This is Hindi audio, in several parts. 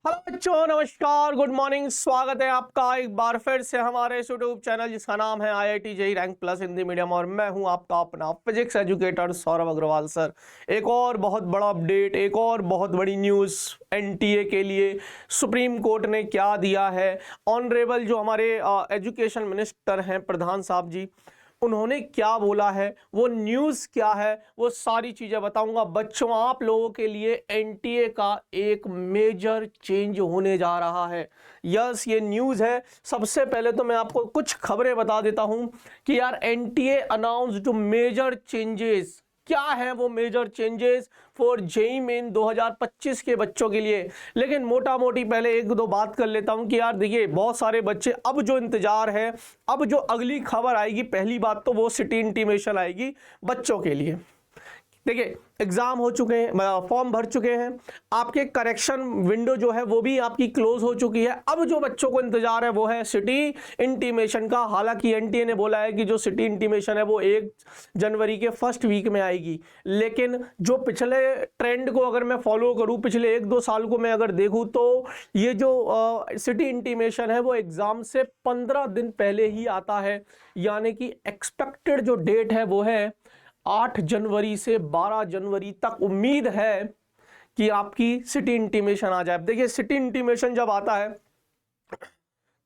हेलो बच्चों, नमस्कार, गुड मॉर्निंग। स्वागत है आपका एक बार फिर से हमारे इस यूट्यूब चैनल जिसका नाम है IIT JEE rank plus Hindi medium, और मैं हूं आपका अपना physics educator Saurabh Agarwal sir. एक और बहुत बड़ा अपडेट, एक और बहुत बड़ी न्यूज़ NTA के लिए सुप्रीम कोर्ट ने क्या दिया है। ऑनरेबल जो हमारे एजुकेशन मिनिस्टर हैं प्रधान साहब जी, उन्होंने क्या बोला है, वो न्यूज़ क्या है, वो सारी चीज़ें बताऊंगा बच्चों। आप लोगों के लिए NTA का एक मेजर चेंज होने जा रहा है। यस, ये न्यूज़ है। सबसे पहले तो मैं आपको कुछ खबरें बता देता हूं कि यार NTA अनाउंस्ड मेजर चेंजेस। क्या है वो major changes for JEE Main 2025 के बच्चों के लिए। लेकिन मोटा मोटी पहले एक दो बात कर लेता हूं कि यार देखिए, बहुत सारे बच्चे अब जो इंतजार है, अब जो अगली खबर आएगी, पहली बात तो वो सिटी इंटीमेशन आएगी बच्चों के लिए। देखिए, एग्जाम हो चुके हैं, फॉर्म भर चुके हैं, आपके करेक्शन विंडो जो है वो भी आपकी क्लोज हो चुकी है। अब जो बच्चों को इंतजार है वो है सिटी इंटीमेशन का। हालांकि NTA ने बोला है कि जो सिटी इंटीमेशन है वो 1 जनवरी के फर्स्ट वीक में आएगी, लेकिन जो पिछले ट्रेंड को अगर मैं फॉलो करूं, पिछले 1-2 साल को मैं अगर देखूं, तो ये जो सिटी इंटीमेशन है वो एग्जाम से 15 दिन पहले ही आता है। यानी कि एक्सपेक्टेड जो डेट है वो है 8 जनवरी से 12 जनवरी तक। उम्मीद है कि आपकी सिटी इंटीमेशन आ जाए। देखिए, सिटी इंटीमेशन जब आता है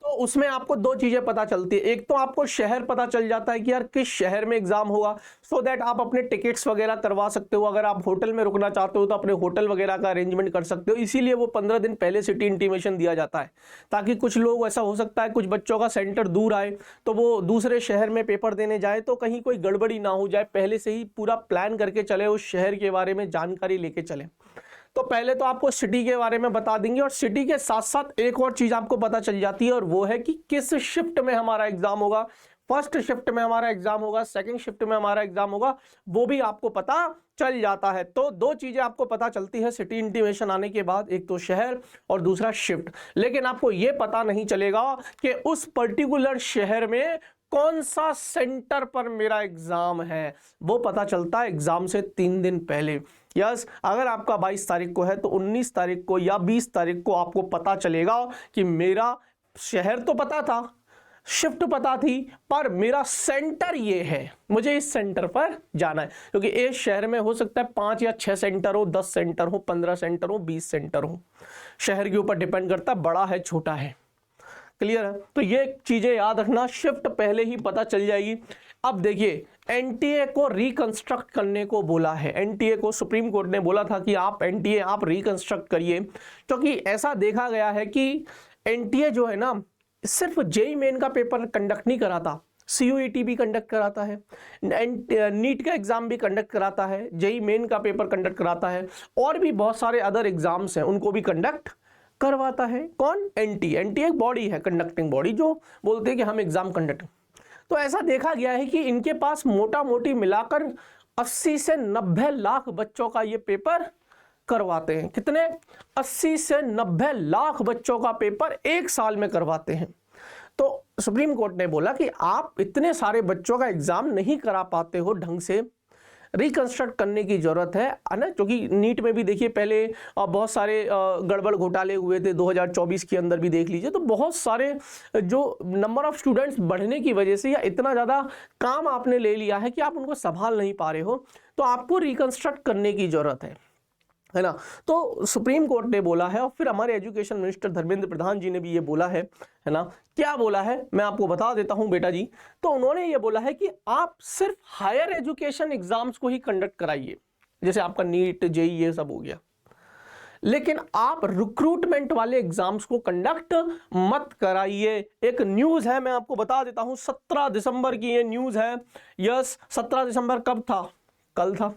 तो उसमें आपको दो चीजें पता चलती है। एक तो आपको शहर पता चल जाता है कि यार किस शहर में एग्जाम होगा, सो दैट आप अपने टिकट्स वगैरह करवा सकते हो। अगर आप होटल में रुकना चाहते हो तो अपने होटल वगैरह का अरेंजमेंट कर सकते हो। इसीलिए वो 15 दिन पहले सिटी इंटीमेशन दिया जाता है, ताकि कुछ लोग, ऐसा हो सकता है कुछ बच्चों का सेंटर दूर आए तो वो दूसरे शहर में पेपर देने जाए तो कहीं कोई गड़बड़ी ना हो जाए, पहले से ही पूरा प्लान करके चले, उस शहर के बारे में जानकारी लेके चले। तो पहले तो आपको सिटी के बारे में बता देंगे, और सिटी के साथ साथ एक और चीज आपको पता चल जाती है, और वो है कि किस शिफ्ट में हमारा एग्जाम होगा। फर्स्ट शिफ्ट में हमारा एग्जाम होगा, सेकंड शिफ्ट में हमारा एग्जाम होगा, वो भी आपको पता चल जाता है। तो दो चीजें आपको पता चलती है सिटी इंटीमेशन आने के बाद, एक तो शहर और दूसरा शिफ्ट। लेकिन आपको यह पता नहीं चलेगा कि उस पर्टिकुलर शहर में कौन सा सेंटर पर मेरा एग्जाम है। वो पता चलता है एग्जाम से 3 दिन पहले। यस, अगर आपका 22 तारीख को है तो 19 तारीख को या 20 तारीख को आपको पता चलेगा कि मेरा शहर तो पता था, शिफ्ट पता थी, पर मेरा सेंटर ये है, मुझे इस सेंटर पर जाना है। क्योंकि एक शहर में हो सकता है 5 या 6 सेंटर हो, 10 सेंटर हो, 15 सेंटर हो, 20 सेंटर हो। शहर के ऊपर डिपेंड करता है, बड़ा है छोटा है। क्लियर है? तो ये चीजें याद रखना, शिफ्ट पहले ही पता चल जाएगी। अब देखिए, NTA को रिकंस्ट्रक्ट करने को बोला है। NTA को सुप्रीम कोर्ट ने बोला था कि आप NTA आप रिकंस्ट्रक्ट करिए, क्योंकि ऐसा देखा गया है कि NTA जो है ना, सिर्फ JEE मेन का पेपर कंडक्ट नहीं कराता, CUET भी कंडक्ट कराता है, नीट का एग्जाम भी कंडक्ट कराता है, JEE मेन का पेपर कंडक्ट कराता है, और भी बहुत सारे अदर एग्जाम्स हैं उनको भी कंडक्ट करवाता है। कौन? NTA। NTA एक बॉडी है, कंडक्टिंग बॉडी, जो बोलते हैं कि हम एग्जाम कंडक्ट। तो ऐसा देखा गया है कि इनके पास मोटा मोटी मिलाकर 80 से 90 लाख बच्चों का ये पेपर करवाते हैं। कितने? 80 से 90 लाख बच्चों का पेपर एक साल में करवाते हैं। तो सुप्रीम कोर्ट ने बोला कि आप इतने सारे बच्चों का एग्जाम नहीं करा पाते हो ढंग से, रिकंस्ट्रक्ट करने की जरूरत है ना। क्योंकि नीट में भी देखिए, पहले बहुत सारे गड़बड़ घोटाले हुए थे, 2024 के अंदर भी देख लीजिए, तो बहुत सारे जो नंबर ऑफ स्टूडेंट्स बढ़ने की वजह से, या इतना ज़्यादा काम आपने ले लिया है कि आप उनको संभाल नहीं पा रहे हो, तो आपको रिकंस्ट्रक्ट करने की जरूरत है ना। तो सुप्रीम कोर्ट ने बोला है, और फिर हमारे एजुकेशन मिनिस्टर धर्मेंद्र प्रधान जी ने भी ये बोला है ना। क्या बोला है मैं आपको बता देता हूं बेटा जी। तो उन्होंने ये बोला है कि आप सिर्फ हायर एजुकेशन एग्जाम्स को ही कंडक्ट कराइए, जैसे आपका नीट, JEE ये सब हो गया, लेकिन आप रिक्रूटमेंट वाले एग्जाम्स को कंडक्ट मत कराइए। एक न्यूज है, मैं आपको बता देता हूं, 17 दिसंबर की ये न्यूज है। यस, 17 दिसंबर कब था? कल था।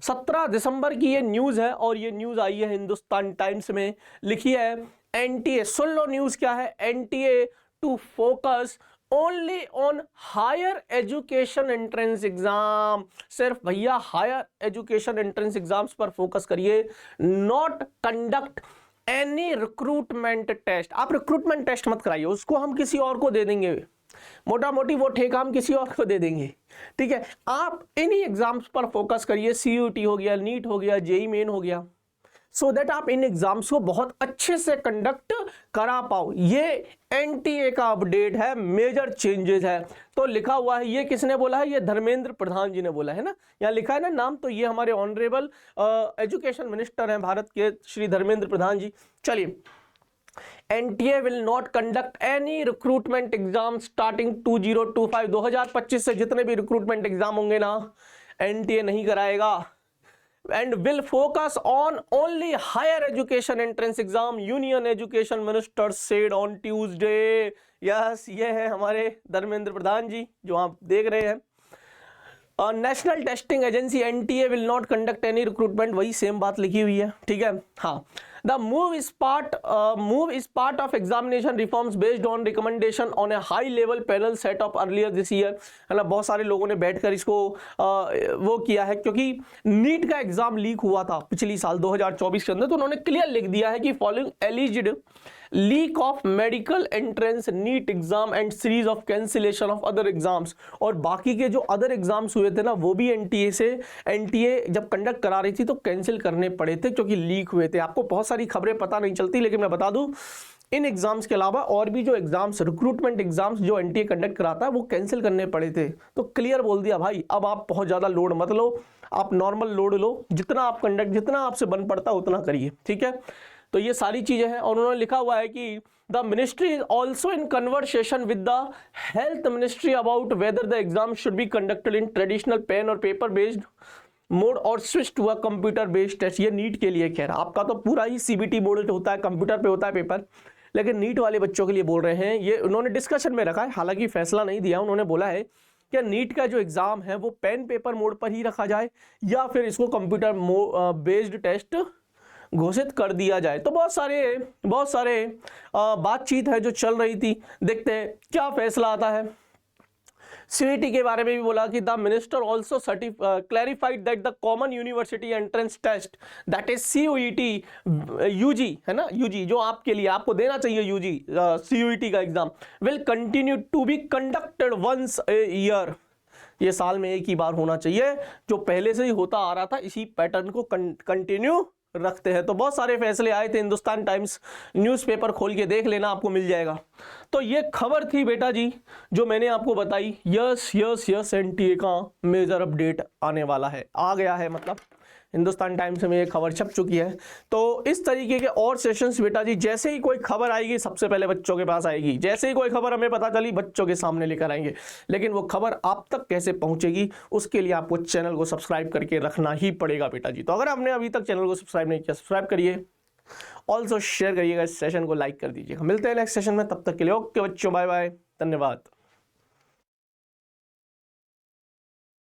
17 दिसंबर की ये न्यूज है, और ये न्यूज आई है हिंदुस्तान टाइम्स में, लिखी है NTA, सुन लो न्यूज क्या है, NTA to focus only on higher education entrance exam. सिर्फ भैया हायर एजुकेशन एंट्रेंस एग्जाम्स पर फोकस करिए, not conduct any recruitment test. आप रिक्रूटमेंट टेस्ट मत कराइए, उसको हम किसी और को दे देंगे, मोटा मोटी वो ठेका हम किसी और को दे देंगे। ठीक है, आप इन्हीं एग्जाम्स पर फोकस करिए, CUET हो गया, नीट हो गया, JEE मेन हो गया, सो दैट आप इन एग्जाम्स को बहुत अच्छे से कंडक्ट करा पाओ। ये एनटीए का अपडेट है, मेजर चेंजेस है। तो लिखा हुआ है, ये किसने बोला है? ये धर्मेंद्र प्रधान जी ने बोला है ना, यहाँ लिखा है ना नाम, तो ये हमारे ऑनरेबल एजुकेशन मिनिस्टर हैं भारत के, श्री धर्मेंद्र प्रधान जी। चलिए, NTA will not conduct any recruitment exam starting 2025, 2025 से जितने भी रिक्रूटमेंट एग्जाम होंगे ना, एनटीए नहीं कराएगा। and will focus on only higher education entrance exam, Union Education Minister said on Tuesday। yes, ये है हमारे धर्मेंद्र प्रधान जी जो आप देख रहे हैं। National testing agency NTA will not conduct any recruitment, वही सेम बात लिखी हुई है, ठीक है। हाँ, the move is part of examination reforms based on recommendation on A high level panel set of earlier this year. है ना, बहुत सारे लोगों ने बैठकर इसको वो किया है, क्योंकि नीट का एग्जाम लीक हुआ था पिछली साल 2024 के अंदर, तो उन्होंने क्लियर लिख दिया है कि following alleged leak of medical entrance NEET exam and series of cancellation of other exams, और बाकी के जो अदर एग्जाम्स हुए थे ना, वो भी एनटीए जब कंडक्ट करा रही थी तो कैंसिल करने पड़े थे क्योंकि लीक हुए थे। आपको बहुत सारी खबरें पता नहीं चलती, लेकिन मैं बता दूं, इन एग्जाम्स के अलावा और भी जो एग्जाम्स, रिक्रूटमेंट एग्जाम्स जो एनटीए कंडक्ट कराता है, वो कैंसिल करने पड़े थे। तो क्लियर बोल दिया भाई, अब आप बहुत ज्यादा लोड मत लो, आप नॉर्मल लोड लो, जितना आपसे बन पड़ता उतना करिए, ठीक है। तो ये सारी चीजें हैं, और उन्होंने लिखा हुआ है कि the ministry is also in conversation with the health ministry about whether the exam should be conducted in traditional pen और पेपर बेस्ड मोड और switch to a computer based test. ये नीट के लिए कह रहा, आपका तो पूरा ही सीबीटी मोड होता है, कंप्यूटर पे होता है पेपर, लेकिन नीट वाले बच्चों के लिए बोल रहे हैं। ये उन्होंने डिस्कशन में रखा है, हालांकि फैसला नहीं दिया। उन्होंने बोला है कि नीट का जो एग्जाम है वो पेन पेपर मोड पर ही रखा जाए, या फिर इसको कंप्यूटर बेस्ड टेस्ट घोषित कर दिया जाए। तो बहुत सारे बातचीत है जो चल रही थी, देखते हैं क्या फैसला आता है। सीईटी के बारे में भी बोला कि the minister also clarified that the common university entrance test that is CUET UG, है ना, यूजी जो आपके लिए आपको देना चाहिए, यूजी सीयूईटी का exam will continue to be conducted once a year. ये साल में एक ही बार होना चाहिए, जो पहले से ही होता आ रहा था, इसी पैटर्न को कंटिन्यू रखते हैं। तो बहुत सारे फैसले आए थे, हिंदुस्तान टाइम्स न्यूज़पेपर खोल के देख लेना, आपको मिल जाएगा। तो ये खबर थी बेटा जी जो मैंने आपको बताई। यस एनटीए का मेजर अपडेट आने वाला है, आ गया है, मतलब हिंदुस्तान टाइम्स में ये खबर छप चुकी है। तो इस तरीके के और सेशंस बेटा जी, जैसे ही कोई खबर आएगी सबसे पहले बच्चों के पास आएगी, जैसे ही कोई खबर हमें पता चली बच्चों के सामने लेकर आएंगे। लेकिन वो खबर आप तक कैसे पहुंचेगी, उसके लिए आपको चैनल को सब्सक्राइब करके रखना ही पड़ेगा बेटा जी। तो अगर आपने अभी तक चैनल को सब्सक्राइब नहीं किया, सब्सक्राइब करिए, ऑल्सो शेयर करिएगा, इस सेशन को लाइक कर दीजिएगा। मिलते हैं नेक्स्ट सेशन में, तब तक के लिए ओके बच्चों, बाय बाय, धन्यवाद।